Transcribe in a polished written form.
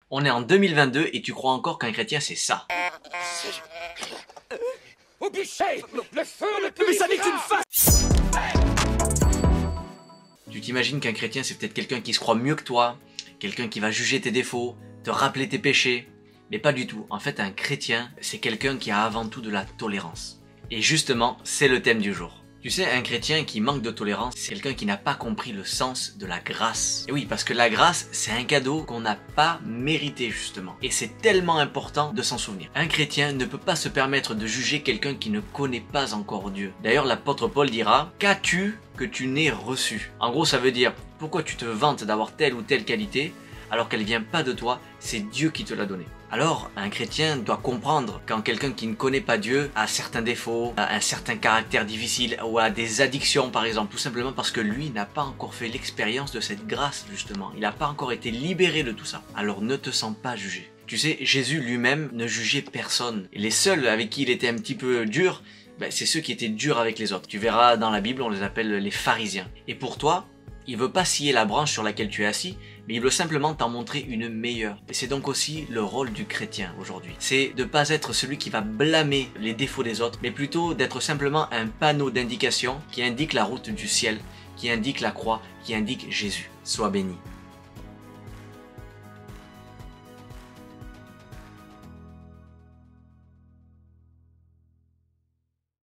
On est en 2022 et tu crois encore qu'un chrétien c'est ça. Au bûcher, le feu le plus... Mais ça n'est qu'une face. Tu t'imagines qu'un chrétien c'est peut-être quelqu'un qui se croit mieux que toi, quelqu'un qui va juger tes défauts, te rappeler tes péchés. Mais pas du tout. En fait, un chrétien, c'est quelqu'un qui a avant tout de la tolérance. Et justement, c'est le thème du jour. Tu sais, un chrétien qui manque de tolérance, c'est quelqu'un qui n'a pas compris le sens de la grâce. Et oui, parce que la grâce, c'est un cadeau qu'on n'a pas mérité justement. Et c'est tellement important de s'en souvenir. Un chrétien ne peut pas se permettre de juger quelqu'un qui ne connaît pas encore Dieu. D'ailleurs, l'apôtre Paul dira « Qu'as-tu que tu n'aies reçu ?» En gros, ça veut dire « Pourquoi tu te vantes d'avoir telle ou telle qualité ?» alors qu'elle vient pas de toi, c'est Dieu qui te l'a donnée. Alors, un chrétien doit comprendre quand quelqu'un qui ne connaît pas Dieu a certains défauts, a un certain caractère difficile ou a des addictions par exemple, tout simplement parce que lui n'a pas encore fait l'expérience de cette grâce justement. Il n'a pas encore été libéré de tout ça. Alors ne te sens pas jugé. Tu sais, Jésus lui-même ne jugeait personne. Et les seuls avec qui il était un petit peu dur, c'est ceux qui étaient durs avec les autres. Tu verras dans la Bible, on les appelle les pharisiens. Et pour toi, il veut pas scier la branche sur laquelle tu es assis, mais il veut simplement t'en montrer une meilleure. Et c'est donc aussi le rôle du chrétien aujourd'hui. C'est de pas être celui qui va blâmer les défauts des autres, mais plutôt d'être simplement un panneau d'indication qui indique la route du ciel, qui indique la croix, qui indique Jésus. Sois béni.